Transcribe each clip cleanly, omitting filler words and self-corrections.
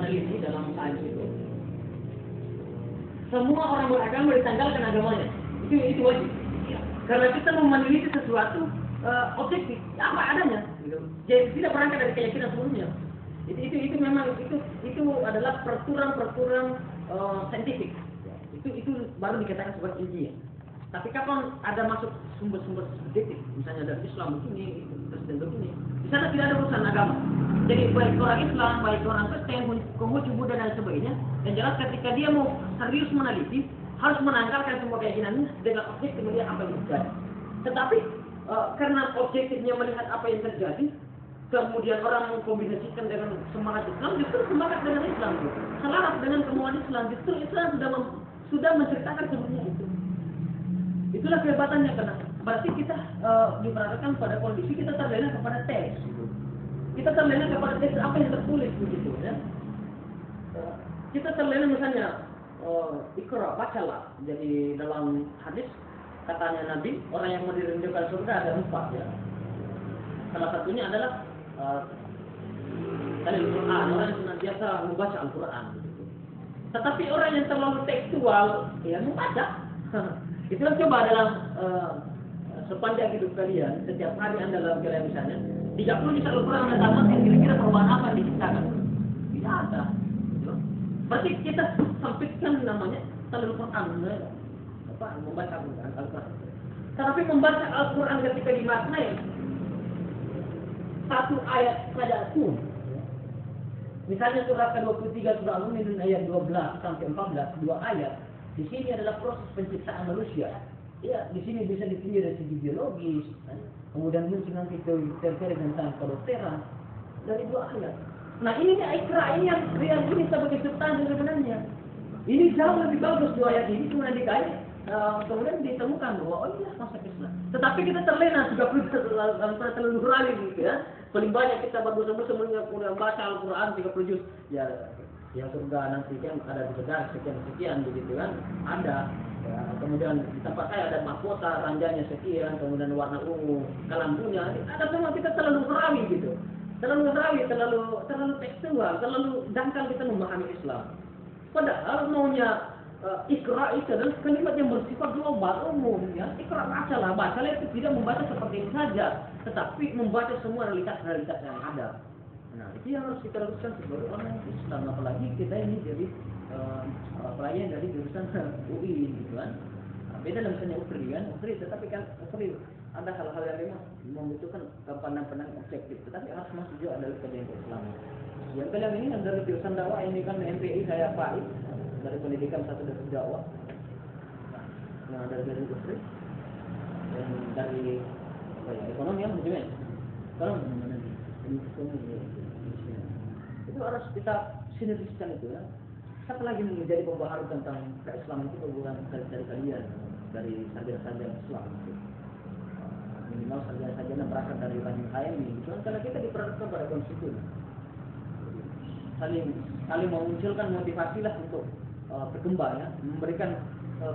meneliti dalam sains itu, semua orang beragama ditanggalkan agamanya. Itu wajib. Karena kita mau meneliti sesuatu objektif, apa adanya. Gitu. Jadi tidak berangkat dari keyakinan sebelumnya. Itu memang itu adalah peraturan saintifik. Itu baru dikatakan sebagai ilmiah. Tapi kapan ada masuk sumber-sumber subjektif, misalnya dari Islam begini, Kristen begini, di sana tidak ada urusan agama. Jadi baik orang Islam, baik orang Kristen, Konghucu, Buddha dan sebagainya, yang jelas ketika dia mau serius meneliti, harus menanggalkan semua keyakinannya dengan objektif melihat apa yang terjadi. Tetapi karena objektifnya melihat apa yang terjadi, kemudian orang mengkombinasikan dengan semangat Islam, justru semangat dengan Islam itu selaras dengan kemauan Islam. Justru Islam sudah menceritakan sebenarnya itu. Itulah kehebatannya, karena berarti kita diperhadapkan pada kondisi kita terlena kepada teks. Kita terlena kepada teks apa yang tertulis begitu ya. Kita terlena misalnya Iqra, bacalah. Jadi dalam hadis katanya Nabi, orang yang mau dirindukan surga ada 4 ya. Salah satunya adalah Al-Quran, orang yang senantiasa membaca Al-Quran. Tetapi orang yang terlalu tekstual, ya membaca. Itulah coba dalam sepanjang hidup kalian, setiap hari Anda dalam kalian misalnya, 30 juz Al-Quran Anda tamatkan, kira-kira perubahan apa yang diciptakan? Tidak ada. Berarti kita sempitkan namanya Al-Quran, membaca Al-Quran. Tetapi membaca Al-Quran ketika dimaknai satu ayat saja pun. Misalnya surat ke-23 surah Al-Mu'minun ayat 12 sampai 14, 2 ayat. Di sini adalah proses penciptaan manusia. Ya, di sini bisa ditinjau dari segi biologis, kemudian muncul nanti teori tentang kedokteran dari 2 ayat. Nah ini Iqra, ini yang ini sebagai substansi sebenarnya. Ini jauh lebih bagus 2 ayat ini, kemudian dikait, kemudian ditemukan bahwa oh iya masa Islam. Tetapi kita terlena 30 terlalu kali gitu ya. Paling banyak kita bagus-bagus kemudian baca Al-Quran 30 juz. Ya, yang surga nanti kan ada di sekian sekian begitu kan, ada. Ya, kemudian di tempat saya ada mahkota, ranjanya sekian, kemudian warna ungu, kalambunya, ada semua. Kita terlalu rawi gitu. Terlalu tekstual, terlalu dangkal kita memahami Islam. Padahal maunya Iqra itu adalah kalimat yang bersifat global, umum ya. Iqra, bacalah itu tidak membaca seperti ini saja, tetapi membaca semua realitas yang ada. Nah, itu yang harus kita lakukan sebagai orang Islam, apalagi kita ini jadi pelayan dari jurusan UI gitu kan. Beda dengan misalnya UPRI, tetapi kan UPRI ada hal-hal yang memang membutuhkan pandangan objektif, tetapi harus masuk juga dari kajian Islam. Yang kalian ini dari jurusan dakwah ini kan MPI saya Pak dari pendidikan satu dari dakwah. Nah, dari UPRI dan dari ekonomi yang manajemen. Sekarang itu harus kita sinergiskan itu ya. Satu lagi menjadi pembaharu tentang keislaman itu bukan dari kalian, dari sarjana-sarjana Islam. Minimal sarjana-sarjana berasal dari Bani Hayami. Karena kita diperhadapkan pada konstitusi. Saling memunculkan motivasi lah untuk berkembang ya, memberikan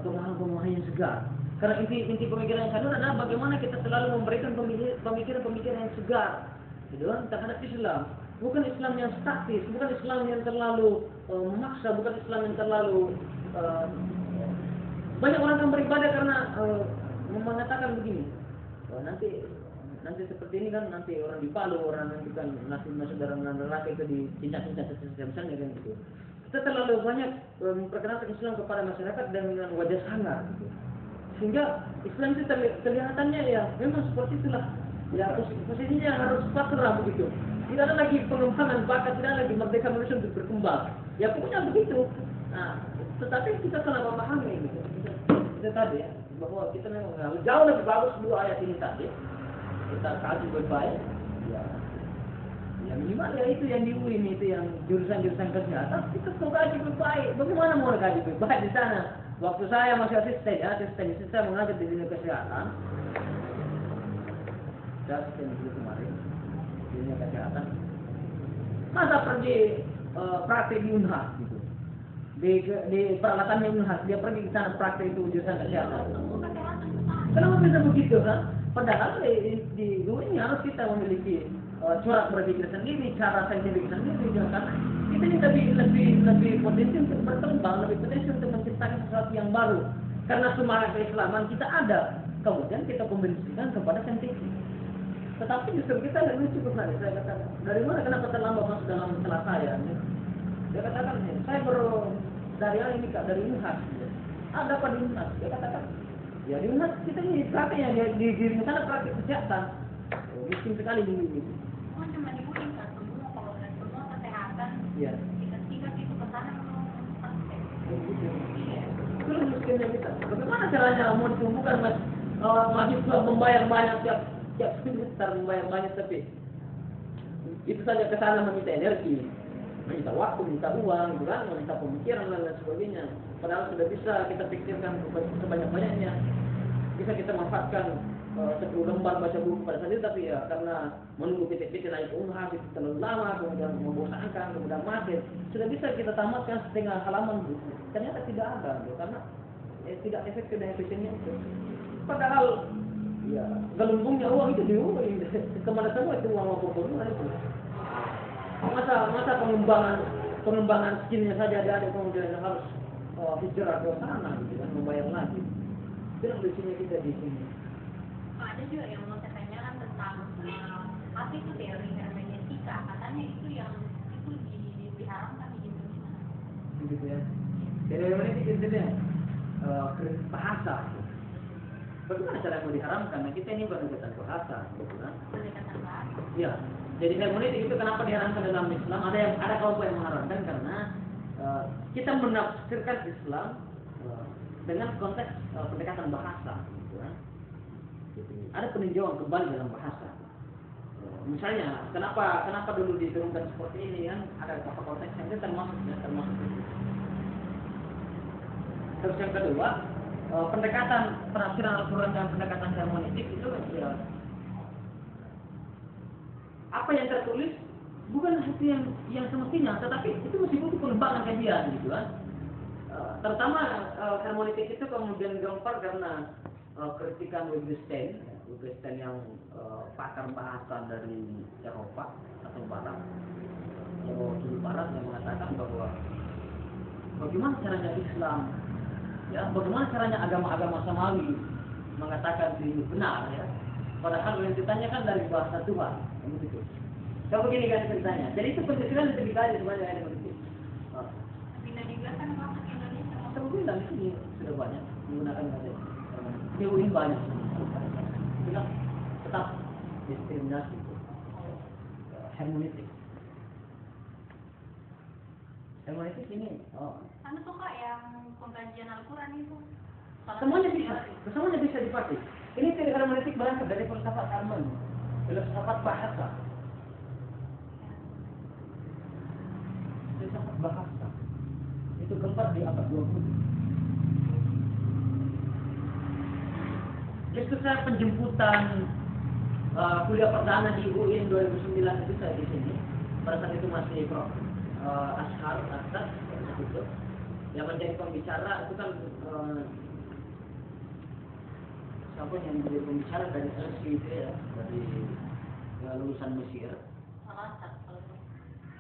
pemahaman yang segar. Karena inti pemikiran yang sadar adalah bagaimana kita selalu memberikan pemikiran yang segar gitu kan, terhadap Islam. Bukan Islam yang statis, bukan Islam yang terlalu memaksa, bukan Islam yang terlalu banyak orang yang beribadah karena mengatakan begini. Nanti seperti ini kan, nanti orang dipalu, orang nanti kan masuk dalam neraka itu dicincang-cincang misalnya kan gitu. Kita terlalu banyak memperkenalkan Islam kepada masyarakat dengan wajah sangar gitu. Sehingga Islam itu kelihatannya ya memang seperti itulah. Ya posisinya harus pasrah begitu. Tidak ada lagi pengembangan bakat, tidak ada lagi merdeka manusia untuk berkembang. Ya pokoknya begitu. Nah, tetapi kita salah memahami gitu. Itu tadi ya, bahwa kita memang jauh lebih bagus 2 ayat ini tadi. Kita kaji baik-baik. Ya minimal ya itu yang di UIN itu yang jurusan-jurusan kesehatan kita kaji baik-baik. Bagaimana mau kaji baik di sana? Waktu saya masih asisten saya mengajar di dunia kesehatan. Saya asisten dulu kemarin. Dunia kesehatan. Masa pergi praktek di Unhas gitu. Di peralatannya Unhas, dia pergi ke sana praktek itu jurusan kesehatan. Kenapa bisa begitu kan? Padahal di dunia harus kita memiliki corak berpikir sendiri, cara saintifik sendiri, ya, karena kita ini lebih potensi untuk berkembang, lebih potensi untuk menciptakan sesuatu yang baru. Karena semangat keislaman kita ada, kemudian kita kombinasikan kepada saintifik. Tetapi justru kita lebih cukup nanti saya katakan, dari mana kenapa terlambat masuk dalam celah saya? Dia katakan, saya baru dari ini kak, dari Unhas. Ada apa di Unhas? Dia katakan, ya di Unhas kita ini prakteknya di sana praktek kesehatan. Miskin sekali di Cuma di UIN kan, semua kesehatan. Iya. Ketika itu ke sana memang praktek. Iya. Itu miskinnya kita. Bagaimana caranya mau ditumbuhkan mahasiswa membayar banyak tiap semester membayar banyak, tapi itu saja ke sana meminta energi, meminta waktu, minta uang, gitu kan, meminta pemikiran dan lain sebagainya. Padahal sudah bisa kita pikirkan sebanyak-banyaknya, bisa kita manfaatkan 10 lembar baca buku pada saat itu, tapi ya karena menunggu PT-PT naik Unhas itu terlalu lama, kemudian membosankan, kemudian mati. Sudah bisa kita tamatkan setengah halaman buku. Ternyata tidak ada, gitu, karena tidak efektif dan efisiennya itu. Padahal ya gelembungnya uang itu diuang, kemana semua itu uang pokoknya itu. Masa pengembangan skillnya saja ada kemudian harus hijrah ke sana, gitu kan, membayar lagi. Itu lucunya kita di sini. Ada juga yang mau saya tanyakan tentang apa itu teori hermeneutika, katanya itu yang itu diharamkan di Indonesia. Gitu ya. Teori hermeneutik itu dia bahasa. Bagaimana cara mau diharamkan? Nah, kita ini pendekatan bahasa, gitu kan? Pendekatan bahasa. Ya. Jadi hermeneutik itu kenapa diharamkan dalam Islam? Ada kelompok yang mengharamkan karena kita menafsirkan Islam dengan konteks pendekatan bahasa, gitu kan? Ada peninjauan kembali dalam bahasa. Misalnya, kenapa dulu diturunkan seperti ini kan? Ada apa konteksnya? Itu termasuk itu. Terus yang kedua, pendekatan penafsiran Al-Quran dan pendekatan hermeneutik itu ya, apa yang tertulis bukan hati yang semestinya, tetapi itu masih butuh pengembangan kajian, gitu kan? Terutama hermeneutik itu kemudian gempar karena kritikan Wittgenstein yang pakar bahasa dari Eropa atau Barat, yang mengatakan bahwa bagaimana caranya Islam, ya, bagaimana caranya agama-agama samawi mengatakan ini benar, ya, padahal yang ditanyakan dari bahasa Tuhan, begitu. Kalau begini kan ceritanya, jadi itu penelitian lebih dikaji sebanyak ada begitu. Bila juga kan masuk Indonesia. Sebetulnya di sini sudah banyak menggunakan bahasa teori banyak. Bilang tetap diskriminasi itu hermeneutik. Hermeneutik ini, Anda suka yang pengkajian Al-Quran itu? semuanya bisa dipakai. Ini teori hermeneutik berangkat dari filsafat Arman, filsafat bahasa. Filsafat bahasa itu gempar di abad 20. Justru saya penjemputan kuliah perdana di UIN 2009 itu saya di sini. Pada saat itu masih Prof. Ashar itu yang menjadi pembicara itu kan siapa yang menjadi pembicara dari LC itu ya, dari lulusan Mesir.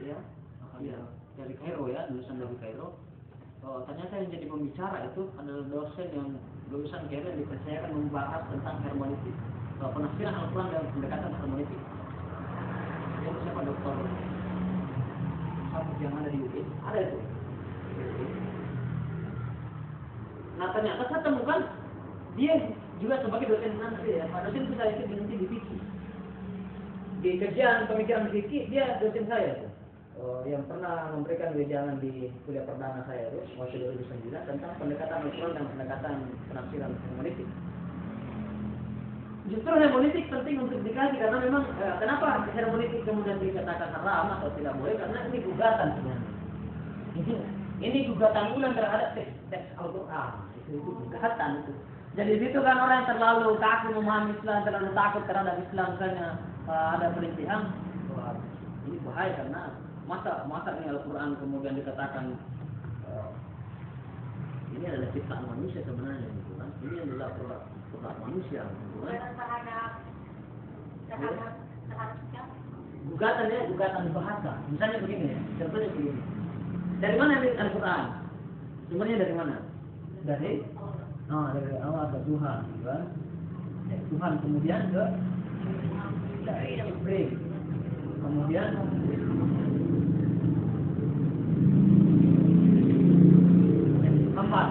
Ya, dari Kairo ya, lulusan dari Kairo. Ternyata yang jadi pembicara itu adalah dosen yang lulusan Kairo yang dipercayakan membahas tentang hermeneutik, penafsiran Al-Quran dan pendekatan hermeneutik. Yang siapa dokter yang ada di UIN, ada itu. Nah ternyata saya temukan dia juga sebagai dosen nanti ya, Pak dosen itu saya itu nanti di Fiki. Di kajian pemikiran Fiki dia dosen saya tuh. Yang pernah memberikan wejangan di kuliah perdana saya itu waktu 2009 tentang pendekatan Al-Quran dan pendekatan penafsiran hermeneutik. Justru hermeneutik penting untuk dikaji karena memang kenapa hermeneutik kemudian dikatakan haram atau tidak boleh, karena ini gugatan sebenarnya. Ini gugatan ulang terhadap teks Al-Quran. Itu gugatan itu. Jadi itu kan orang yang terlalu takut memahami Islam, terlalu takut terhadap Islam, misalnya ada perintihan, ini bahaya karena masa ini Al-Quran kemudian dikatakan ini adalah ciptaan manusia sebenarnya, gitu kan? Ini adalah produk manusia, gitu kan? Terhadap siapa? gugatan bahasa. Misalnya begini ya, contohnya begini. Dari mana ini Al-Quran? Sumbernya dari mana? Dari Allah ke Tuhan, kan? Tuhan kemudian ke Jibril, kemudian Muhammad.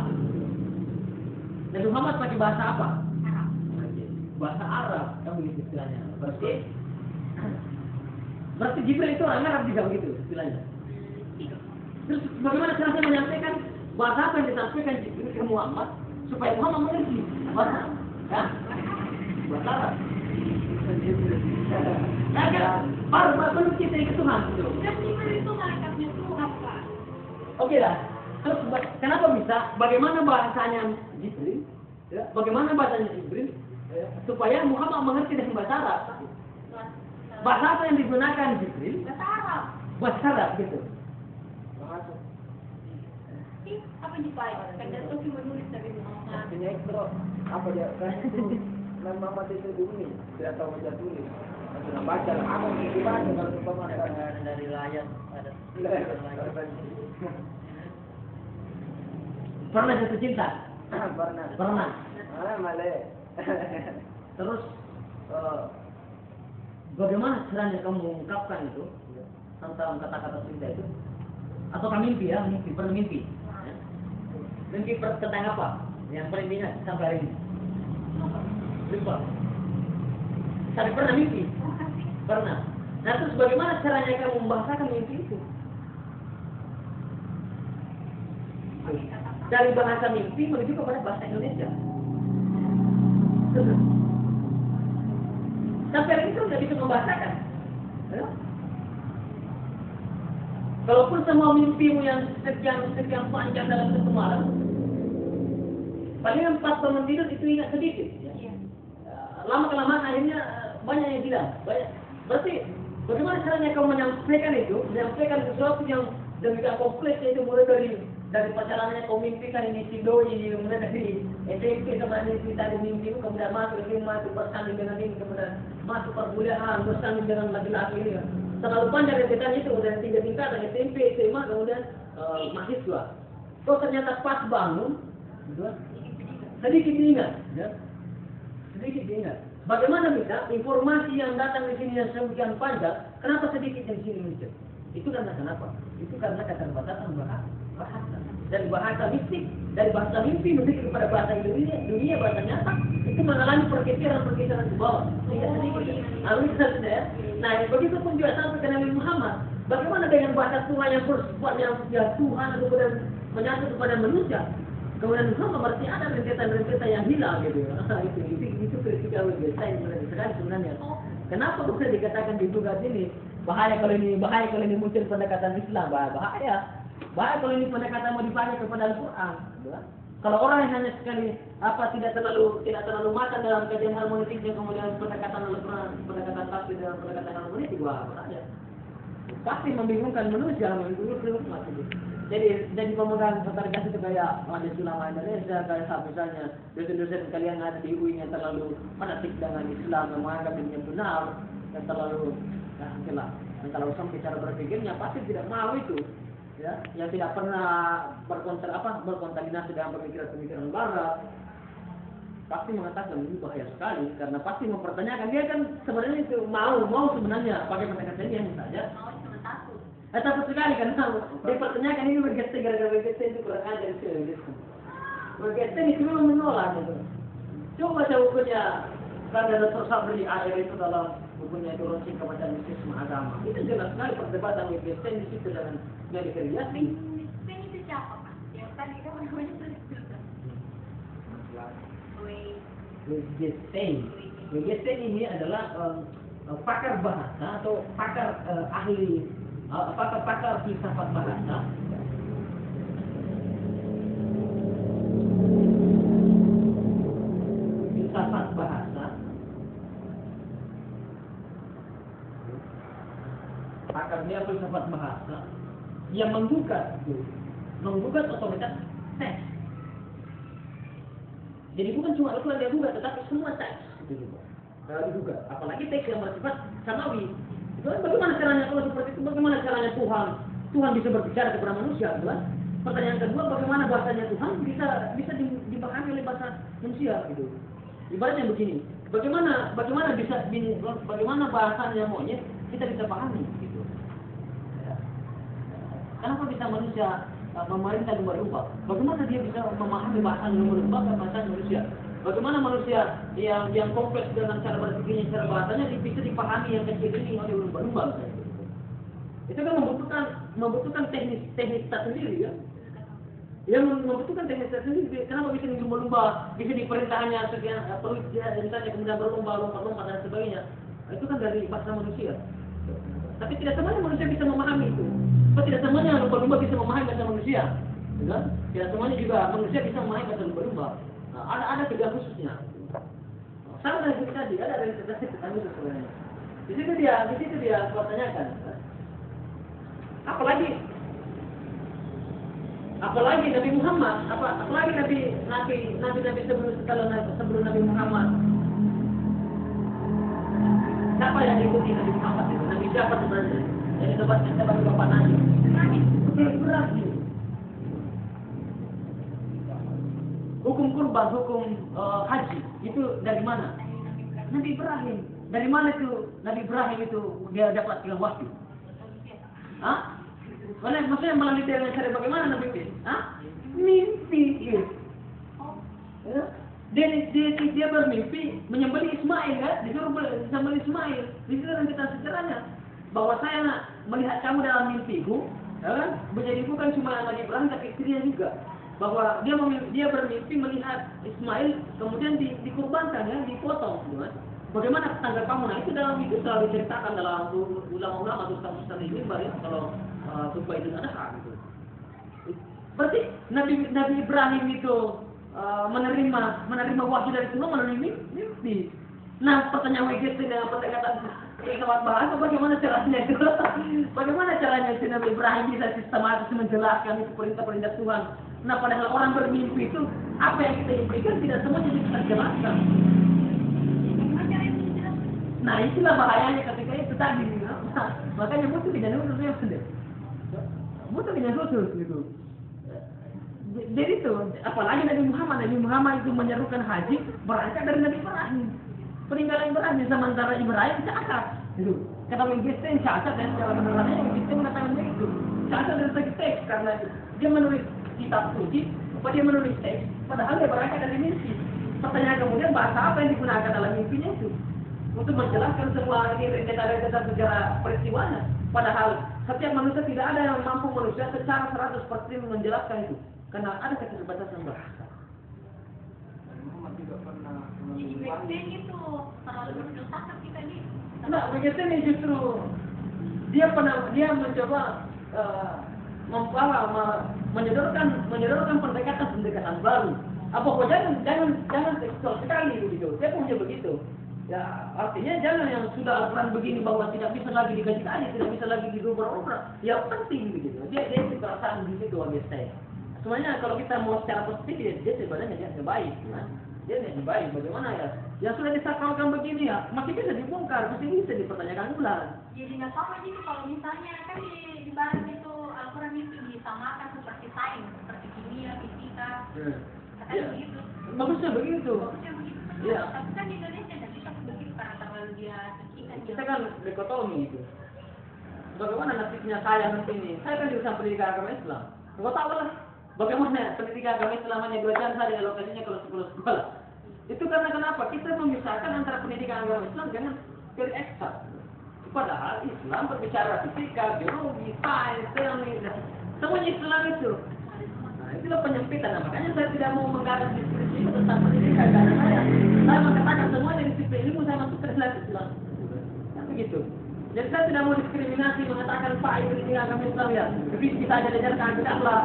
Nabi Muhammad pakai bahasa apa? Bahasa Arab, kan begitu istilahnya. Berarti Jibril itu orang Arab juga begitu istilahnya. Terus bagaimana cara saya menyampaikan bahasa apa yang disampaikan Jibril ke Muhammad supaya Muhammad mengerti bahasa Arab? Ya? Bahasa Arab. Baru kita ke Tuhan itu. Dan Jibril itu malaikatnya Tuhan, Pak. Oke lah. Terus kenapa bisa? Bagaimana bahasanya Jibril? Ya, bagaimana bahasanya Jibril? Ya, supaya Muhammad mengerti dengan bahasa Arab. Bahasa apa yang digunakan Jibril? Bahasa Arab. Bahasa Arab gitu. Apa yang dipakai? Kan Tuhan menulis dari Muhammad. Artinya itu apa dia kan itu Muhammad itu bumi tidak tahu baca tulis. Sudah baca apa yang dibaca kalau umpama dari layar ada. Pernah jatuh cinta? Pernah. Malay. Terus bagaimana caranya kamu mengungkapkan itu tentang kata-kata cinta itu? Atau kamu mimpi ya? Pernah mimpi? Ya? Mimpi tentang apa? Yang paling ingat sampai hari ini? Lupa. Tapi pernah mimpi? Pernah. Nah terus bagaimana caranya kamu membahasakan mimpi itu? Dari bahasa mimpi menuju kepada bahasa Indonesia. Sampai hari itu nggak bisa membahasakan. Ya? Kalaupun semua mimpimu yang sekian panjang dalam satu malam, paling 4 bangun tidur itu ingat sedikit. Ya? Lama-kelamaan akhirnya banyak yang hilang. Berarti bagaimana caranya kamu menyampaikan sesuatu yang demikian kompleks itu mulai dari pacarannya kau mimpikan ini si doi, mulai dari SMP kemudian ini tadi mimpi kemudian masuk ke rumah itu bersanding dengan ini kemudian masuk perkuliahan bersanding dengan laki-laki ini. Terlalu panjang rentetan itu dari 3 tingkatan SMP, SMA kemudian mahasiswa. Kau ternyata pas bangun, sedikit diingat, ya? Sedikit diingat. Bagaimana bisa informasi yang datang di sini yang sekian panjang, kenapa sedikit yang di sini muncul? Itu karena kenapa? Itu karena keterbatasan bahasa. Dari bahasa mistik, dari bahasa mimpi menuju kepada bahasa dunia bahasa nyata, itu mengalami pergeseran ke bawah. Sehingga sedikit. Lalu ya. Nah, begitu pun juga sampai ke Nabi Muhammad. Bagaimana dengan bahasa Tuhan yang bersifat yang Tuhan kemudian menyatu kepada manusia? Kemudian Muhammad berarti ada rentetan yang hilang gitu. Itu kritikal saya sekali sebenarnya. Kenapa bisa dikatakan di tugas ini bahaya kalau ini muncul pendekatan Islam, bahaya kalau ini pendekatan mau dipakai kepada Al-Quran. Kalau orang yang hanya sekali tidak terlalu matang dalam kajian harmonistiknya kemudian pendekatan Al-Quran, pendekatan tafsir dan pendekatan harmonistik, bahaya. Pasti membingungkan manusia, Jadi pemegang otoritas itu kayak Majelis Ulama Indonesia, kayak misalnya dosen-dosen kalian ada di UI yang terlalu fanatik dengan Islam, yang menganggap ini benar, yang terlalu terlalu sampai cara berpikirnya pasti tidak mau itu. Ya, yang tidak pernah berkontaminasi dengan pemikiran barat pasti mengatakan ini bahaya sekali karena pasti mempertanyakan dia kan sebenarnya itu mau sebenarnya pakai pendekatan yang saja Takut. takut sekali karena dipertanyakan ini bergete gara-gara bergete itu kurang ajar itu bergete itu memang menolak itu. Coba baca bukunya karena Dr. Sabri akhir itu dalam bukunya itu launching kepada mistisme agama. Itu jelas sekali perdebatan bergete di situ dengan dari kriasi. Ini itu siapa, Pak? Yang tadi kan namanya Wittgenstein ini adalah pakar bahasa atau pakar ahli pakar filsafat bahasa. Filsafat bahasa. Pakarnya filsafat bahasa yang menggugat otoritas teks. Jadi bukan cuma Al-Quran dia gugat, tetapi semua teks itu juga. Digugat. Apalagi teks yang bersifat samawi, Bagaimana caranya kalau seperti itu? Bagaimana caranya Tuhan bisa berbicara kepada manusia, kan? Pertanyaan kedua, bagaimana bahasanya Tuhan bisa dipahami oleh bahasa manusia, gitu. Ibaratnya begini, bagaimana bahasanya monyet kita bisa pahami, gitu. Kenapa bisa manusia memerintah lumba-lumba? Bagaimana dia bisa memahami bahasa lumba-lumba dan bahasa manusia? Bagaimana manusia yang kompleks dengan cara berpikirnya, cara bahasanya bisa dipahami yang kecil ini oleh lumba-lumba? Itu kan membutuhkan teknis tersendiri, ya. Yang membutuhkan teknis tersendiri. Kenapa bisa lumba-lumba bisa diperintahnya sekian perlu misalnya kemudian berlomba-lomba dan sebagainya? Itu kan dari bahasa manusia. Tapi tidak semuanya manusia bisa memahami itu. Tidak semuanya lumba-lumba bisa memahami bahasa manusia. Kan? Tidak semuanya juga manusia bisa memahami bahasa lumba-lumba. Nah, ada kerja khususnya. Sama dengan kita tadi, ada representasi kerja khusus sebenarnya. Di situ dia pertanyakan. Apalagi Nabi Muhammad, apalagi Nabi sebelum Nabi Muhammad. Siapa yang ikuti Nabi Muhammad itu? Nabi siapa sebenarnya? Jadi siapa bapak Nabi? Ibrahim. Hukum kurban, hukum haji itu dari mana? Nabi Ibrahim. Dari mana itu Nabi Ibrahim itu dia dapat wahyu? Hah? Maksudnya melalui dengan cara bagaimana Nabi Ibrahim? Hah? Mimpi. Ya. Dia bermimpi menyembelih Ismail, kan? Disuruh menyembelih Ismail. Di situ kan kita sejarahnya bahwa saya nak melihat kamu dalam mimpiku, ya kan? Menjadi bukan cuma Nabi Ibrahim tapi istrinya juga. Bahwa dia bermimpi melihat Ismail kemudian dikurbankan, ya, dipotong, ya. Bagaimana tanggapanmu? Nah, itu dalam itu selalu diceritakan dalam ulama-ulama atau ustaz-ustaz ini ya, kalau khutbah Idul Adha gitu. Berarti Nabi Ibrahim itu menerima wahyu dari Tuhan melalui mimpi. Nah, pertanyaan WGT dengan pendekatan lewat bahasa, bagaimana caranya itu? Bagaimana caranya si Nabi Ibrahim bisa sistematis menjelaskan itu perintah-perintah Tuhan? Nah, padahal orang bermimpi itu apa yang kita impikan tidak semuanya bisa jelaskan. Nah, itulah bahayanya ketika itu tadi. Makanya butuh dengan khusus sendiri. Butuh dengan khusus gitu. Jadi itu, apalagi Nabi Muhammad itu menyerukan haji berangkat dari Nabi Ibrahim. Peninggalan Ibrahim, sementara Ibrahim cacat. Gitu. Kata Wittgenstein cacat dan secara benar-benarnya Wittgenstein mengatakan begitu. Cacat dari segi teks karena dia menulis kitab suci, dia menulis teks, padahal dia berangkat dari mimpi. Pertanyaan kemudian bahasa apa yang digunakan dalam mimpinya itu? Untuk menjelaskan semua ini rentetan-rentetan sejarah peristiwanya. Padahal setiap manusia tidak ada yang mampu manusia secara 100% menjelaskan itu. Karena ada keterbatasan bahasa. Muhammad tidak pernah Wittgenstein itu terlalu mendosakan kita ini. Nah, Wittgenstein justru dia mencoba menyodorkan pendekatan baru. Apa jangan seksual sekali begitu. Saya punya begitu. Ya, artinya jangan yang sudah Al-Quran begini bahwa tidak bisa lagi dikaji-kaji, tidak bisa lagi diubah-ubah. Ya penting begitu. Dia itu perasaan di situ Wittgenstein. Sebenarnya kalau kita mau secara positif dia sebenarnya dia baik, kan? Dia baik. Bagaimana ya? Yang sudah disakralkan begini ya, masih bisa dibongkar, masih bisa dipertanyakan ulang. Jadi nggak sama gitu kalau misalnya kan di barat itu Al-Quran itu disamakan seperti sains, seperti kimia, fisika, katanya begitu. Bagusnya begitu. Ya. Tapi kan di Indonesia tidak bisa begitu karena terlalu dia sucikan. Kita kan dikotomi itu. Bagaimana nasibnya saya nanti ini? Saya kan jurusan pendidikan agama Islam. Kau tahu lah. Bagaimana pendidikan agama Islam hanya 2 jam saja alokasinya kalau 10 sekolah. Itu karena kenapa? Kita memisahkan antara pendidikan agama Islam dengan teori eksak. Padahal Islam berbicara fisika, biologi, sains, teknik, semuanya Islam itu. Nah, itulah penyempitan. Nah, makanya saya tidak mau menggarap diskusi tentang pendidikan karena saya mengatakan semuanya disiplin ilmu saya masuk ke dalam Islam. Nah, begitu. Jadi saya tidak mau diskriminasi mengatakan Pak itu di agama Islam ya. Tapi kita aja diajarkan tidaklah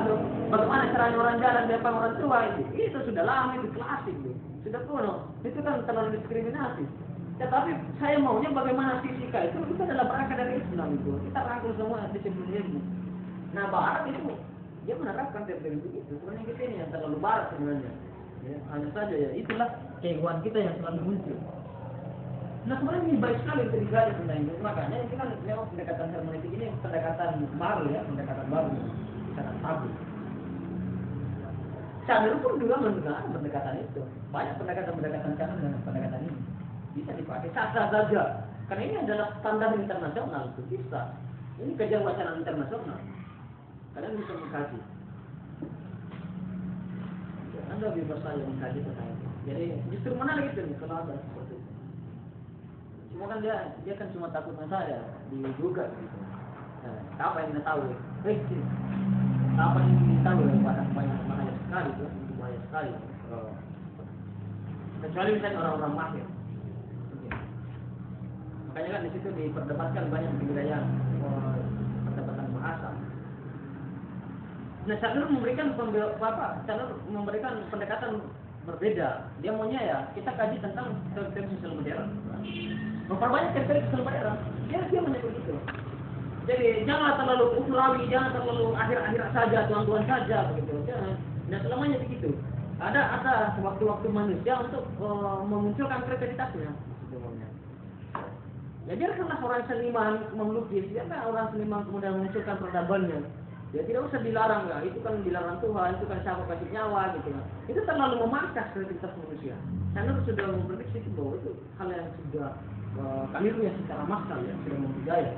bagaimana caranya orang jalan depan orang tua itu sudah lama, itu klasik itu. Sudah kuno. Itu kan terlalu diskriminasi. Tetapi saya maunya bagaimana fisika itu adalah berangkat dari Islam itu. Kita rangkul semua disiplin ilmu. Nah, barat itu dia menerapkan teori begitu. Sebenarnya kita ini yang terlalu barat sebenarnya. Ya, hanya saja ya itulah kehewan kita yang selalu muncul. Nah sebenarnya ini baik sekali untuk digali tentang ini. Makanya ini kan memang pendekatan hermeneutik ini pendekatan baru ya, pendekatan baru, sangat tabu. Channel pun juga menggunakan pendekatan itu. Banyak pendekatan channel dengan pendekatan ini bisa dipakai sah-sah saja. Karena ini adalah standar internasional itu bisa. Ini kajian wacana internasional. Kalian bisa mengkaji. Anda bebas saja mengkaji tentang itu. Jadi justru menarik itu nih kalau ada seperti itu. Cuma kan dia kan cuma takut saya digugat gitu. Nah, apa yang kita tahu? Apa yang kita tahu banyak sekali tuh, banyak sekali. Kecuali misalnya orang-orang mahir. Makanya kan di situ diperdebatkan banyak wilayah perdebatan bahasa. Nah, Chandler memberikan pendekatan berbeda. Dia maunya ya kita kaji tentang teori sosial modern. Memperbanyak teori sosial modern. Dia menyebut itu. Jadi jangan terlalu ukhrawi, jangan terlalu akhir-akhir saja, tuan-tuan saja begitu. Jangan. Nah, selamanya begitu. Ada waktu-waktu manusia untuk memunculkan kreativitasnya. Ya biarkanlah orang seniman melukis, biarkan orang seniman kemudian memunculkan peradabannya. Ya tidak usah dilarang lah, itu kan dilarang Tuhan, itu kan siapa kasih nyawa gitu lah. Itu terlalu memangkas kreativitas manusia. Karena sudah memprediksi bahwa itu hal yang sudah keliru yang secara massal ya, sudah membudaya.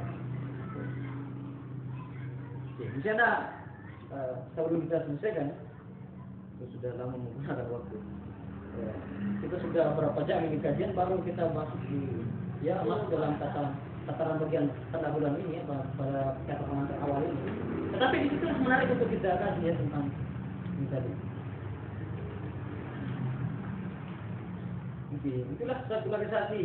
Bisa ada sebelum kita selesaikan, itu sudah lama menggunakan waktu. Kita sudah berapa jam ini kajian, baru kita masuk masuk dalam tataran bagian tanda bulan ini ya, pada kata pengantar awal ini. Tetapi di situ menarik untuk kita kaji ya tentang ini tadi. Itulah sekularisasi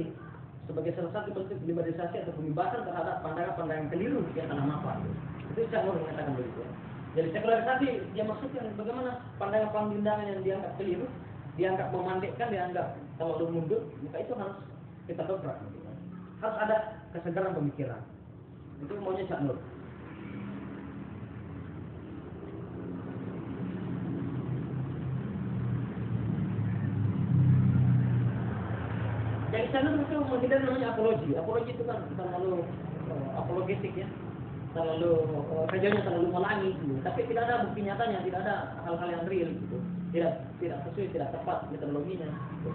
sebagai salah satu bentuk liberalisasi atau pembebasan terhadap pandangan-pandangan keliru yang telah mapan. Itu saya mau mengatakan begitu. Jadi sekularisasi dia maksudnya bagaimana pandangan-pandangan yang dianggap keliru, dianggap memandekkan, dianggap terlalu mundur, maka itu harus kita dobrak. Harus ada kesegaran pemikiran. Itu maunya Cak Nur. Jadi Cak Nur itu menghindari namanya apologi. Apologi itu kan terlalu apologetik ya. Terlalu kerjanya terlalu melangi gitu. Tapi tidak ada bukti nyatanya, tidak ada hal-hal yang real gitu. Tidak sesuai, tidak tepat metodologinya. Gitu.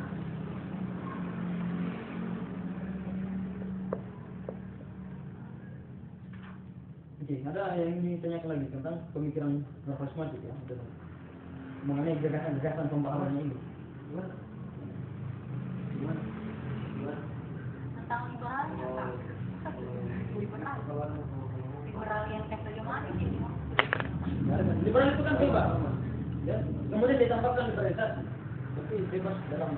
Oke, ada yang ingin ditanyakan lagi tentang pemikiran karismatik ya, dan mengenai gagasan pemahamannya ini. Gimana? Tentang liberalnya Pak. Liberal yang kayak bagaimana sih? Liberal itu kan bebas, ya. Kemudian ditambahkan liberalisasi, tapi bebas dalam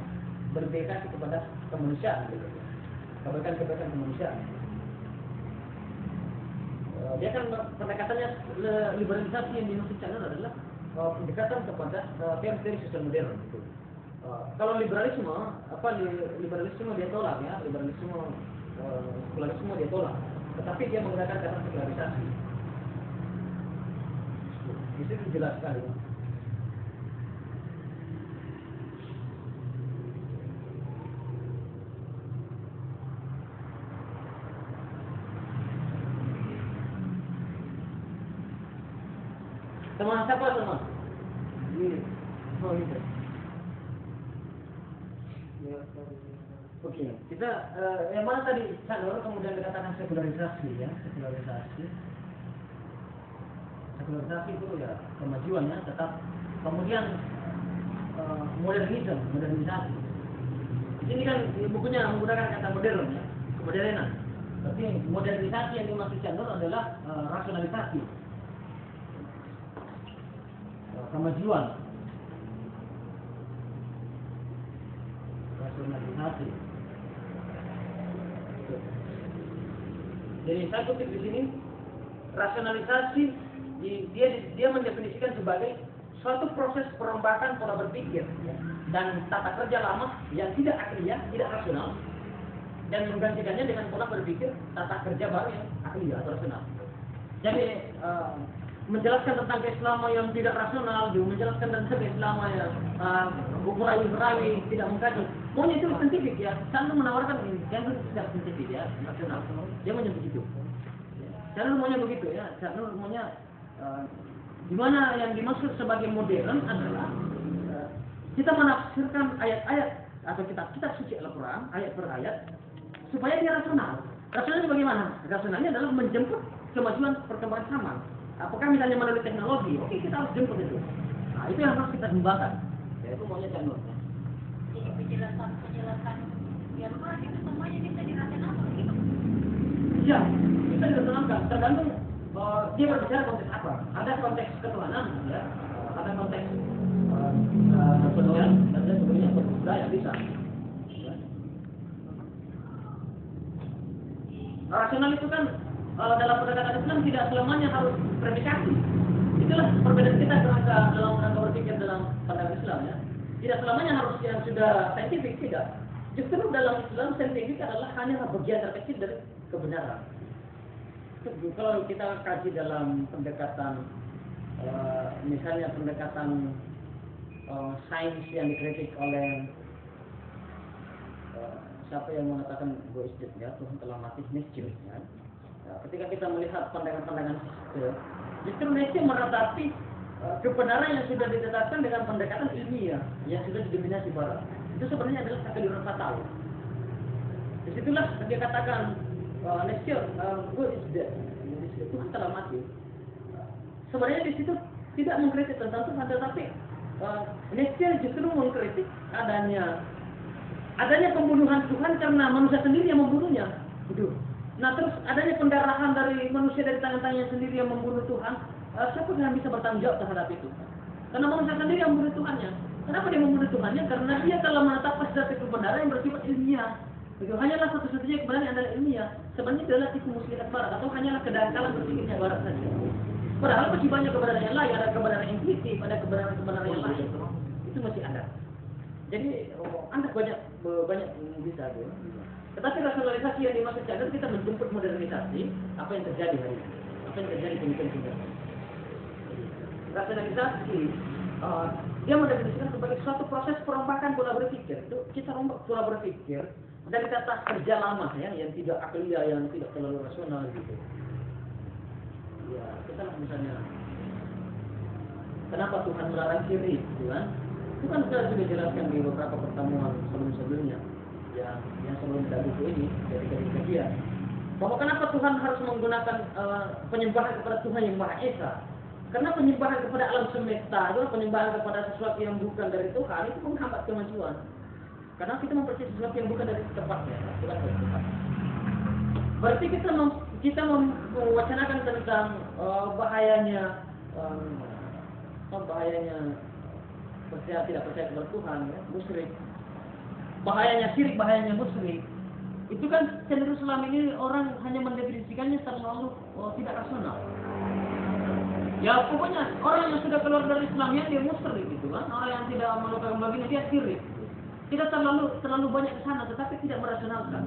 berdedikasi kepada kemanusiaan, gitu. Kebaikan kemanusiaan. Dia kan pendekatannya liberalisasi yang dimaksud Chandler adalah pendekatan kepada teori sosial modern. Gitu. Kalau liberalisme, liberalisme dia tolak ya, sekularisme dia tolak. Tetapi dia menggunakan kata sekularisasi. Itu jelas sekali. Teman siapa teman? Oh ini. Oke, kita yang mana tadi Chandler kemudian dikatakan sekularisasi ya, sekularisasi itu ya kemajuan ya, tetap kemudian modernisasi. Ini kan bukunya menggunakan kata modern ya, kemodernan. Tapi modernisasi yang dimaksud Chandler adalah rasionalisasi. Kemajuan, rasionalisasi. Jadi saya kutip di sini, rasionalisasi dia mendefinisikan sebagai suatu proses perombakan pola berpikir dan tata kerja lama yang tidak akliyah, tidak rasional, dan menggantikannya dengan pola berpikir tata kerja baru yang akliyah atau rasional. Jadi menjelaskan tentang keislaman yang tidak rasional, dia menjelaskan tentang keislaman yang berawi-berawi, tidak mengkaji. Maunya itu saintifik ya, selalu menawarkan ini, yang itu secara saintifik ya, rasional. Dia maunya begitu. Selalu maunya begitu ya, selalu maunya di mana yang dimaksud sebagai modern adalah kita menafsirkan ayat-ayat atau kitab-kitab suci Al-Quran ayat per ayat supaya dia rasional. Rasionalnya bagaimana? Rasionalnya adalah menjemput kemajuan perkembangan zaman. Apakah misalnya melalui teknologi? Oke, kita harus jemput itu. Nah, itu yang harus kita kembangkan. Ya, itu maunya Cak Nur. Jadi penjelasan yang Quran itu semuanya bisa dirasionalkan gitu. Iya, bisa dirasionalkan. Tergantung dia berbicara konteks apa. Ada konteks ketuhanan, ya. Ada konteks ketuhanan, dan sebagainya. Budaya bisa. Ya. Rasional itu kan dalam pendekatan Islam tidak selamanya harus predikasi. Itulah perbedaan kita dalam rangka berpikir dalam pandangan Islam ya. Tidak selamanya harus yang sudah saintifik, tidak. Justru dalam Islam saintifik adalah hanya bagian terkecil dari kebenaran. Kalau kita kaji dalam pendekatan misalnya pendekatan sains yang dikritik oleh siapa yang mengatakan goistik ya, Tuhan telah mati Nietzsche ya. Ketika kita melihat pandangan-pandangan justru Nietzsche meratapi kebenaran yang sudah ditetapkan dengan pendekatan ilmiah yang sudah didominasi Barat. Itu sebenarnya adalah kekeliruan fatal. Disitulah dia katakan Nietzsche, God is dead. Tuhan telah mati. Sebenarnya di situ tidak mengkritik tentang Tuhan, tetapi Nietzsche justru mengkritik adanya pembunuhan Tuhan karena manusia sendiri yang membunuhnya. Betul. Nah terus adanya pendarahan dari manusia dari tangan-tangannya sendiri yang membunuh Tuhan. Siapa yang bisa bertanggung jawab terhadap itu? Karena manusia sendiri yang membunuh Tuhannya. Kenapa dia membunuh Tuhannya? Karena dia telah menetapkan satu kebenaran yang bersifat ilmiah. Itu hanyalah satu-satunya kebenaran yang adalah ilmiah. Sebenarnya adalah tipu muslihat Barat atau hanyalah kedangkalan berpikirnya Barat saja. Padahal masih banyak kebenaran yang lain, ada kebenaran intuitif, ada kebenaran yang lain. Itu masih ada. Jadi Anda banyak bisa tuh. Tetapi rasionalisasi yang dimaksud adalah kita menjemput modernisasi apa yang terjadi hari ini, apa yang terjadi di dunia. Rasionalisasi dia mendefinisikan sebagai suatu proses perombakan pola berpikir. Itu kita rombak pola berpikir dari tata kerja lama ya, yang tidak akliah, yang tidak terlalu rasional gitu. Ya, kita misalnya kenapa Tuhan melarang syirik, gitu kan? Itu kan sudah dijelaskan di beberapa pertemuan sebelum-sebelumnya yang sebelum kita buku ini dari kajian. Bahwa kenapa Tuhan harus menggunakan penyembahan kepada Tuhan yang Maha Esa? Karena penyembahan kepada alam semesta, itu penyembahan kepada sesuatu yang bukan dari Tuhan itu menghambat kemajuan. Karena kita mempercayai sesuatu yang bukan dari tempatnya, bukan dari Tuhan. Berarti kita mewacanakan tentang bahayanya percaya tidak percaya kepada Tuhan, ya, musyrik. Bahayanya syirik, bahayanya musyrik. Itu kan cenderung selama ini orang hanya mendefinisikannya terlalu tidak rasional. Ya pokoknya orang yang sudah keluar dari Islamnya dia musyrik gitu kan. Orang yang tidak melakukan bagian dia syirik. Kita terlalu banyak ke sana tetapi tidak merasionalkan.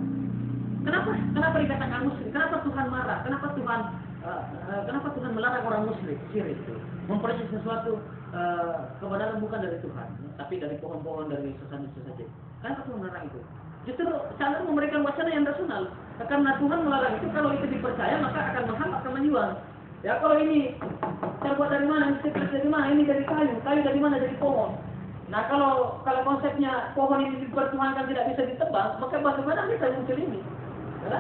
Kenapa dikatakan musyrik? Kenapa Tuhan marah? Kenapa Tuhan melarang orang musyrik, syirik itu? Mempercayai sesuatu kebenaran bukan dari Tuhan, tapi dari pohon-pohon, dari sesaji. Kenapa Tuhan melarang itu? Justru cara memberikan wacana yang rasional. Karena Tuhan melarang itu, kalau itu dipercaya maka akan menghambat kemajuan. Ya kalau ini terbuat dari mana? Dari mana? Ini dari kayu dari mana? Dari pohon. Nah kalau konsepnya pohon ini dipertuhankan tidak bisa ditebang, maka bagaimana bisa muncul ini? Ya?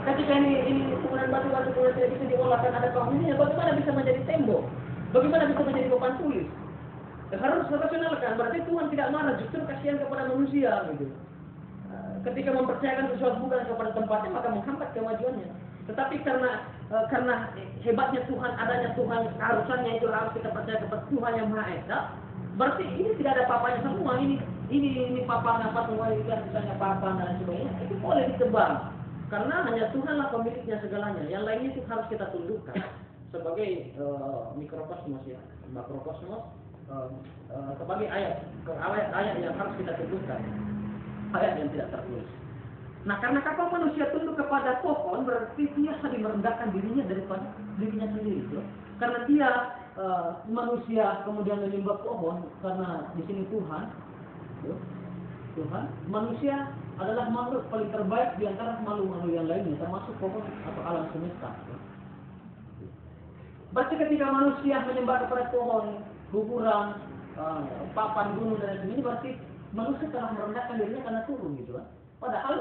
Ketika ini kemudian batu-batu tidak bisa diolahkan ada penghuninya, bagaimana bisa menjadi tembok? Bagaimana bisa menjadi papan tulis? Harus rasionalkan. Berarti Tuhan tidak marah, justru kasihan kepada manusia gitu. Ketika mempercayakan sesuatu bukan kepada tempatnya, maka menghambat kemajuannya. Tetapi karena hebatnya Tuhan, adanya Tuhan, keharusannya itu harus kita percaya kepada Tuhan yang Maha Esa. Berarti ini tidak ada papanya semua. Ini papan apa semua itu kan misalnya papan dan sebagainya. Itu boleh ditebang. Karena hanya Tuhanlah pemiliknya segalanya. Yang lainnya itu harus kita tundukkan sebagai mikrokosmos ya, makrokosmos sebagai ayat yang harus kita tundukkan. Ayat yang tidak tertulis. Nah, karena kapal manusia tunduk kepada pohon, berarti dia saling merendahkan dirinya daripada dirinya sendiri. Gitu. Karena dia manusia kemudian menyembah pohon, karena di sini Tuhan, gitu. Tuhan, manusia adalah makhluk paling terbaik di antara makhluk-makhluk yang lainnya, termasuk pohon atau alam semesta. Gitu. Berarti ketika manusia menyembah kepada pohon, kuburan, papan gunung dan sebagainya, berarti manusia telah merendahkan dirinya karena turun gitu kan. Padahal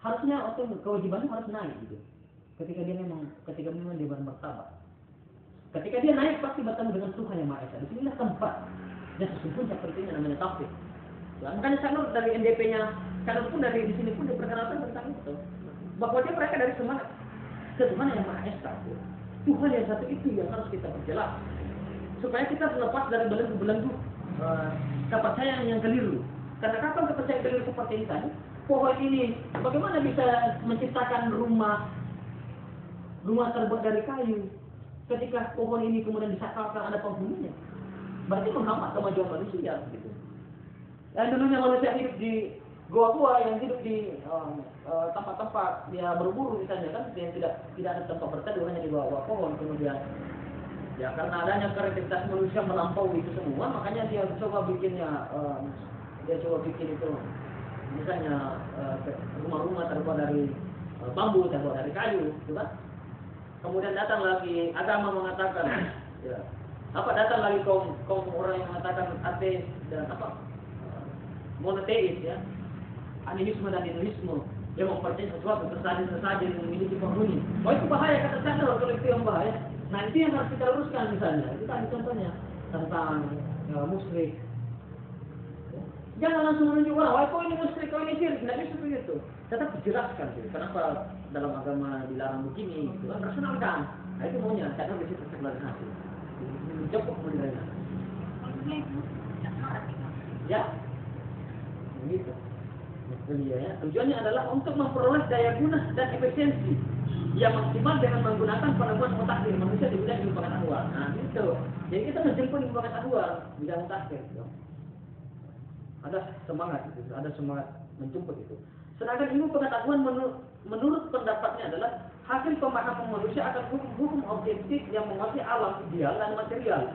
harusnya kewajibannya harus naik gitu. Ketika memang dia bermartabat. Ketika dia naik pasti bertemu dengan Tuhan yang Maha Esa. Di sinilah tempat dan sesungguhnya pentingnya namanya tauhid. Ya, makanya Sanur dari NDP-nya, Sanur pun dari di sini pun diperkenalkan tentang itu. Bahwa dia mereka dari semangat ke Tuhan yang Maha Esa. Tuhan yang satu itu yang harus kita perjelas. Supaya kita terlepas dari belenggu-belenggu kepercayaan yang keliru. Karena kapan kepercayaan keliru seperti ini tadi, pohon ini bagaimana bisa menciptakan rumah terbuat dari kayu ketika pohon ini kemudian disakralkan ada penghuninya? Berarti menghambat kemajuan manusia gitu. Yang dulunya manusia hidup di gua-gua, yang hidup di tempat-tempat dia berburu misalnya kan, yang tidak ada tempat berteduh, hanya di bawah pohon. Kemudian ya karena adanya kreativitas manusia melampaui itu semua, makanya dia coba bikin itu misalnya rumah-rumah terbuat dari bambu, terbuat dari kayu, gitu kan? Kemudian datang lagi agama mengatakan, ya, datang lagi kaum orang yang mengatakan ateis dan monoteis, ya, animisme dan hinduisme, yang mempercayai sesuatu tersaji yang memiliki penghuni. Oh itu bahaya, kata saya kalau itu yang bahaya. Nah itu yang harus kita luruskan misalnya. Itu tadi contohnya tentang musyrik. Jangan langsung menunjuk orang, kau ini musyrik, kau ini syirik. Tidak bisa begitu. Tetap dijelaskan sih. Kenapa dalam agama dilarang begini? Itu kan rasionalkan. Nah itu maunya. Karena di situ terklarifikasi. Cukup menerima. Ya, begitu. Ya. Tujuannya adalah untuk memperoleh daya guna dan efisiensi yang maksimal dengan menggunakan penemuan mutakhir manusia di bidang ilmu pengetahuan. Nah itu. Jadi kita menjemput ilmu pengetahuan bidang mutakhir. Ada semangat itu, ada semangat menjemput itu. Sedangkan ilmu pengetahuan menurut pendapatnya adalah hasil pemahaman manusia akan hukum-hukum objektif yang menguasai alam ideal dan material,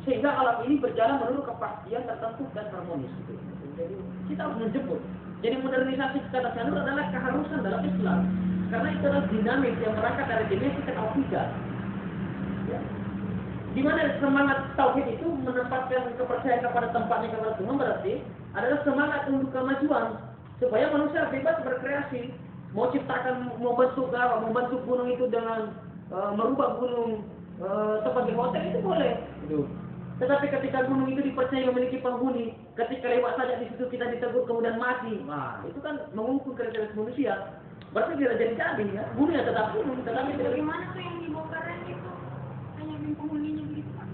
sehingga alam ini berjalan menurut kepastian tertentu dan harmonis. Gitu. Jadi kita harus menjemput. Jadi modernisasi secara Sanur adalah keharusan dalam Islam, karena itu adalah dinamis yang berangkat dari genetik dan akidah. Ya. Di mana semangat tauhid itu menempatkan kepercayaan kepada tempatnya kepada Tuhan, berarti adalah semangat untuk kemajuan supaya manusia bebas berkreasi, mau membentuk gunung itu dengan merubah gunung sebagai hotel itu boleh. Gitu. Tetapi ketika gunung itu dipercaya memiliki penghuni, ketika lewat saja di situ kita ditegur kemudian mati, nah itu kan mengungkul kreativitas manusia. Berarti tidak jadi ya. Gunungnya tetap gunung, tetapi tidak. Bagaimana tuh yang dibongkarnya itu hanya penghuninya begitu Pak?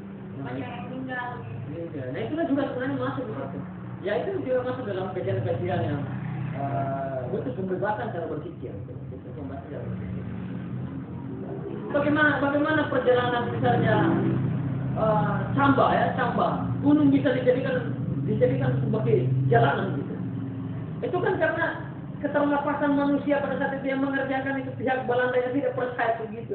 Banyak yang tinggal. Ya, nah itulah juga sebenarnya masuk di situ. Ya itu juga masuk dalam kajian-kajian yang butuh pembebasan cara berpikir. Bagaimana perjalanan misalnya Camba, gunung bisa dijadikan sebagai jalanan gitu. Itu kan karena keterlepasan manusia pada saat itu yang mengerjakan itu pihak Belanda yang tidak percaya begitu.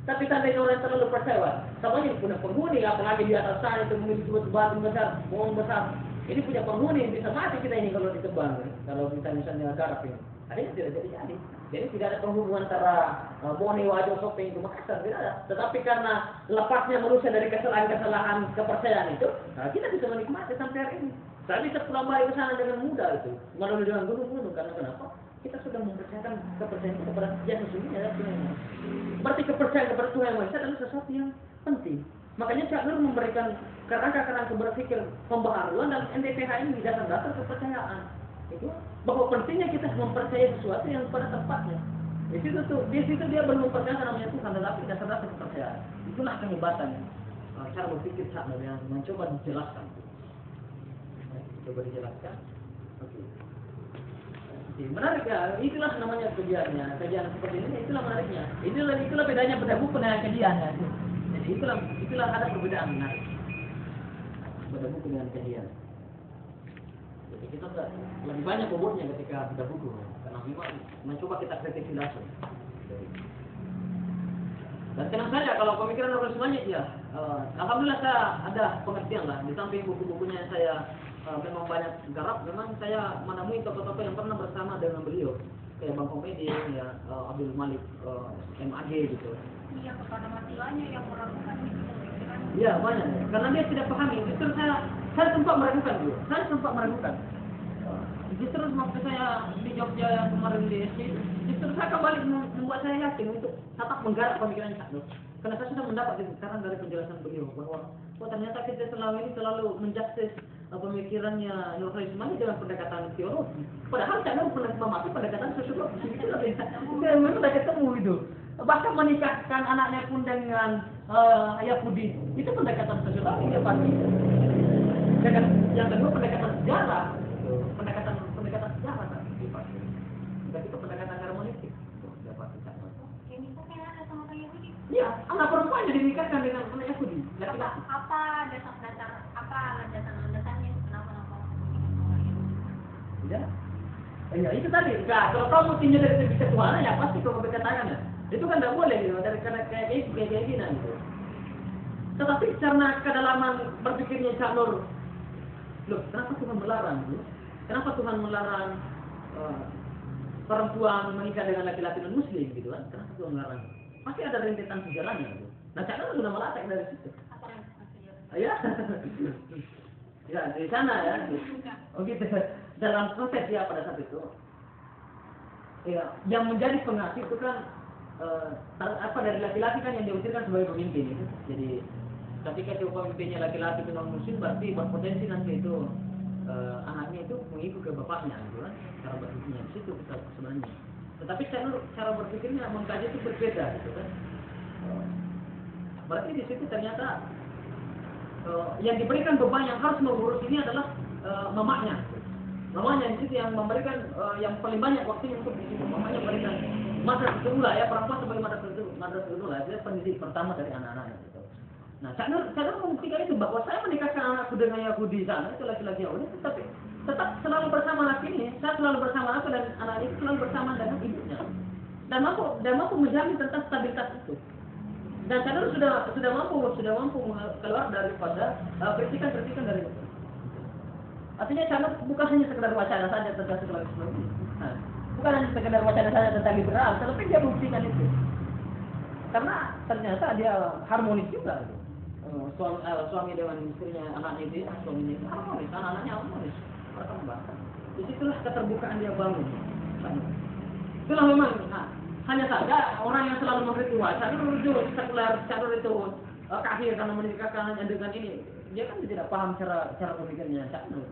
Tapi tandanya orang terlalu percaya. Sama ini punya penghuni, apalagi di atas sana itu memiliki batu besar, pohon besar. Ini punya penghuni, bisa mati kita ini kalau ditebang. Kalau kita misalnya garap ini, akhirnya tidak jadi. Jadi tidak ada penghubungan antara Borneo, Wajo, Sopeng, itu Makassar, tidak ada. Tetapi karena lepasnya manusia dari kesalahan kepercayaan itu, nah kita bisa menikmati sampai hari ini. Saya bisa pulang balik ke sana dengan mudah itu, melalui dengan gunung-gunung. Karena kenapa? Kita sudah mempercayakan kepercayaan kepada yang sesungguhnya adalah Tuhan. Berarti kepercayaan kepada Tuhan yang Maha Esa adalah sesuatu yang penting. Makanya Cak Nur memberikan kerangka-kerangka berpikir pembaharuan dan NDPH ini dasar-dasar kepercayaan. Itu bahwa pentingnya kita mempercayai sesuatu yang pada tempatnya. Di situ dia belum percaya namanya Tuhan, tetapi dasar-dasar kepercayaan. Itulah kehebatan cara berpikir Cak Nur yang mencoba dijelaskan. Coba dijelaskan. Oke. Menarik ya, itulah namanya kajiannya. Kajian seperti ini itulah menariknya. Itulah bedanya pada buku dengan kajian ya. Jadi itulah ada perbedaan menarik pada buku dengan kajian. Jadi kita lebih banyak bobotnya ketika baca buku, karena memang mencoba kita kritisi langsung. Dan tenang saja kalau pemikiran normalismenya ya, alhamdulillah saya ada pengertian lah. Di samping buku-bukunya saya memang banyak garap, memang saya menemui tokoh-tokoh yang pernah bersama dengan beliau, kayak Bang Komedi, ya Abdul Malik, MAG gitu. Iya, kepada matilanya yang meragukan itu pemikiran. Iya banyak, karena dia tidak pahami. Justru saya sempat meragukan juga. Saya sempat meragukan. Justru waktu saya di Jogja yang kemarin di SD, justru saya kembali membuat saya yakin untuk tetap menggarap pemikiran Cak Nur. Karena saya sudah mendapat sekarang dari penjelasan beliau bahwa ternyata kita selama ini selalu menjustis pemikirannya Nurholismani dengan pendekatan teologi. Padahal Cak Nur pernah memakai pendekatan sosiologi. Itu memang sudah ketemu itu. Bahkan menikahkan anaknya pun dengan Yahudi. Itu pendekatan sosiologi ya pasti. Dan yang kedua pendekatan sejarah. Pendekatan sejarah kan dipakai. Dan itu pendekatan hermeneutik. Ya pasti Cak Nur. Ya, misalnya ada sama orang Yahudi. Iya, anak perempuan jadi nikahkan dengan anak Yahudi. Apa dasar-dasar, apa landasan-landasannya kenapa orang Yahudi? Ya. Ya itu tadi. Nah, kalau kamu tinjau dari segi ketuhanan ya pasti kau berkatakan ya. Itu kan tidak boleh gitu, dari karena kayak gini gitu. Tetapi karena kedalaman berpikirnya Cak Nur, loh, kenapa Tuhan melarang? Loh? Kenapa Tuhan melarang perempuan menikah dengan laki-laki non Muslim gitu kan? Kenapa Tuhan melarang? Pasti ada rentetan sejarahnya. Gitu. Nah, Cak Nur sudah melacak dari situ. Apa rentetan sejarah? Ya, ya di sana ya. Oh gitu. Dalam proses ya pada saat itu, ya, yang menjadi pengasuh itu kan dari laki-laki kan yang diusirkan sebagai pemimpin itu. Jadi ketika itu pemimpinnya laki-laki itu non muslim berarti berpotensi nanti itu anaknya itu mengikut ke bapaknya gitu kan. Cara berpikirnya di situ kita sebenarnya. Tetapi cara berpikirnya mengkaji itu berbeda gitu kan. Berarti di situ ternyata yang diberikan beban yang harus mengurus ini adalah mamanya. Mamanya di situ yang memberikan yang paling banyak waktunya untuk di situ. Mamanya memberikan madrasah ula ya, perempuan sebagai madrasah ula dia pendidik pertama dari anak-anaknya gitu. Nah, Cak Nur membuktikan itu bahwa saya menikahkan anakku dengan Yahudi sana itu laki-laki Yahudi, tetapi tetap selalu bersama anak ini, saya selalu bersama aku dan anak itu selalu bersama dengan ibunya. Dan mampu menjamin tentang stabilitas itu. Dan Cak Nur sudah mampu keluar daripada kritikan dari itu. Artinya Cak Nur bukan hanya sekedar wacana saja tentang sekularisme. Nah, bukan hanya sekedar wacana saja tentang liberal, tetapi dia buktikan itu. Karena ternyata dia harmonis juga. Suami dengan istrinya, anaknya itu, suaminya itu harmonis, anak-anaknya harmonis. Berkembang. Disitulah keterbukaan dia bangun. Itulah memang. Nah, hanya saja orang yang selalu mengkritik Cak Nur itu sekuler, Cak Nur itu kafir karena menikahkan dengan ini. Dia kan tidak paham cara pemikirannya Cak Nur.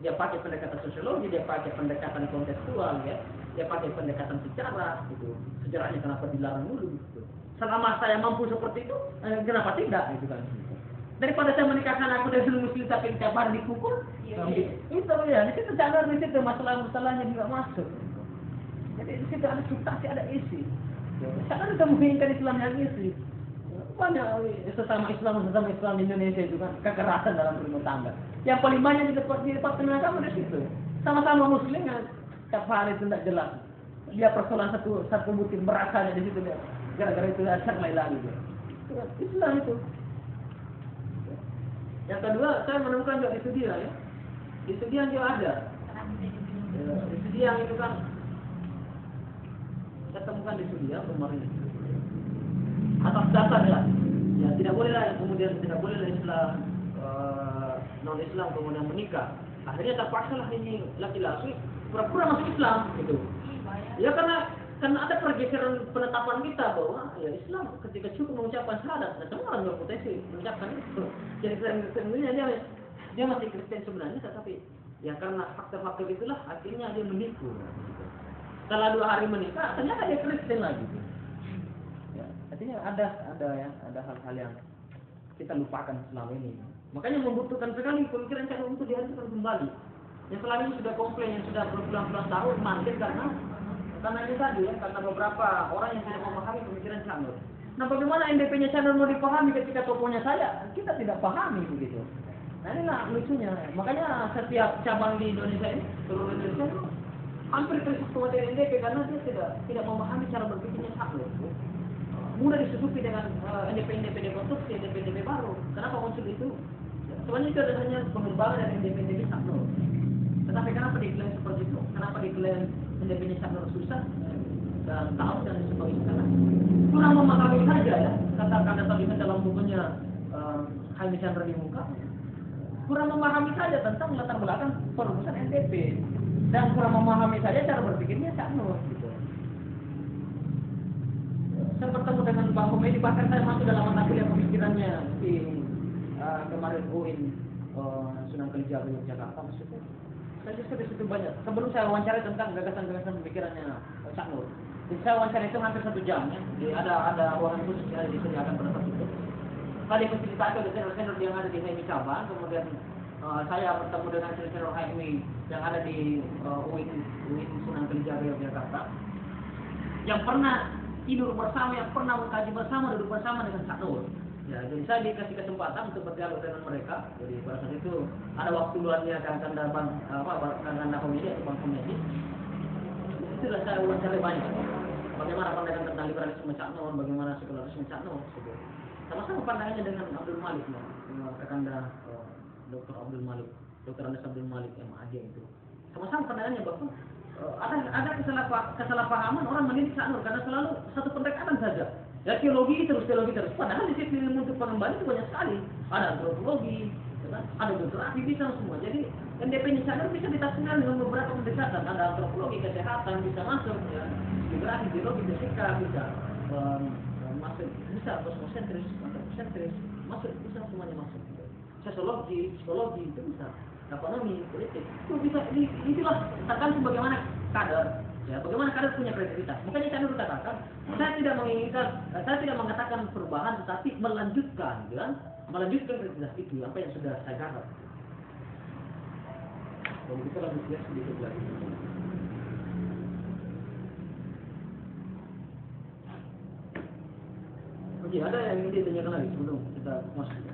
Dia pakai pendekatan sosiologi, dia pakai pendekatan kontekstual, ya. Dia pakai pendekatan sejarah, gitu. Sejarahnya kenapa dilarang dulu, gitu. Selama saya mampu seperti itu, kenapa tidak, gitu kan? Daripada saya menikahkan aku dengan muslim tapi tiap hari dipukul, itu ya. Di situ Cak Nur, di situ masalah-masalahnya juga masuk. Jadi di situ ada substansi, ada isi. Cak Nur itu menginginkan Islam yang isi. Banyak sesama Islam di Indonesia itu kan kekerasan dalam rumah tangga. Yang paling banyak di departemen agama di situ. Sama-sama muslim yang tiap hari itu tidak jelas. Dia persoalan satu butir berasanya di situ dia. Gara-gara itu asal lagi dia. Itu kan Islam itu. Yang kedua saya menemukan juga di studi ya. Di studi yang juga ada. Di studi yang itu kan saya temukan di studi ya kemarin. Atas dasar ya tidak bolehlah kemudian tidak bolehlah Islam non Islam kemudian menikah. Akhirnya terpaksa lah ini laki-laki pura-pura masuk Islam gitu. Ya karena ada pergeseran penetapan kita bahwa ya Islam ketika cukup mengucapkan syahadat, nah semua orang berpotensi mengucapkan itu. Jadi sebenarnya dia masih Kristen sebenarnya, tetapi ya karena faktor-faktor itulah akhirnya dia menipu. Setelah 2 hari menikah ternyata dia Kristen lagi. Artinya ada hal-hal yang kita lupakan selama ini. Makanya membutuhkan sekali pemikiran Cak Nur untuk dihadirkan kembali. Yang selama ini sudah komplain, yang sudah berpuluh-puluh tahun mati karena ini tadi ya, karena beberapa orang yang tidak memahami pemikiran Cak Nur. Nah, bagaimana NDP-nya Cak Nur mau dipahami ketika tokohnya saya? Kita tidak pahami begitu. Nah inilah lucunya. Makanya setiap cabang di Indonesia ini, seluruh Indonesia itu hampir krisis kematian NDP karena dia tidak memahami cara berpikirnya Saknur. Mudah disusupi dengan NDP konstruksi, NDP baru. Kenapa muncul itu? Sebenarnya itu hanya pengembangan dari NDP Saknur. Tetapi kenapa diklaim seperti itu? Kenapa diklaim NDP Saknur susah dan tahu dan sebagainya? Karena kurang memahami saja ya. Kata-kata tadi dalam bukunya Jaime Chandra di Muka. Kurang memahami saja tentang latar belakang perumusan NDP dan kurang memahami saja cara berpikirnya Saknur. Gitu. Saya bertemu dengan Bang Komedi, bahkan saya masuk dalam mata kuliah pemikirannya di kemarin UIN Sunan Kalijaga Yogyakarta maksudnya. Saya di situ banyak. Sebelum saya wawancara tentang gagasan-gagasan pemikirannya Saknur. Jadi saya wawancara itu hampir 1 jam ya. Jadi ada ruangan khusus yang disediakan pada saat itu. Tadi menceritakan oleh senior-senior yang ada di HMI Cabang, kemudian saya bertemu dengan senior HMI yang ada di UIN Sunan Kalijaga Yogyakarta, yang pernah tidur bersama, yang pernah mengkaji bersama, duduk bersama dengan Saknur. Ya, jadi saya dikasih kesempatan untuk berdialog dengan mereka. Jadi pada saat itu ada waktu luarnya Kanda Komedi atau Bang Komedi. Itulah saya wawancara banyak. Bagaimana pandangan tentang liberalisme Saknur, bagaimana sekularisme Saknur. Sama-sama pandangannya dengan Abdul Malik, Kanda Dr. Abdul Malik, Dr. Andes Abdul Malik MAG itu. Sama-sama pandangannya bahwa ada kesalahpahaman orang mendidik Saknur karena selalu satu pendekatan saja. Ya teologi terus. Padahal disiplin ilmu untuk pengembangan itu banyak sekali. Ada antropologi, ada geografi, bisa semua. Jadi NDP-nya Saknur bisa ditafsirkan dengan beberapa pendekatan. Ada antropologi, kesehatan bisa masuk, ya. Geografi, biologi, fisika bisa masuk, bisa kosmosentris, antroposentris, masuk, bisa semuanya masuk. Sosiologi, psikologi itu bisa. Ekonomi, politik, itu bisa. Itulah tergantung bagaimana kader. Ya, bagaimana kader punya kredibilitas. Makanya saya dulu katakan, saya tidak mengatakan perubahan, tetapi melanjutkan kredibilitas itu, apa yang sudah saya garap. Kalau kita lanjut ya sedikit lagi. Oke, ada yang ingin ditanyakan lagi sebelum kita masuk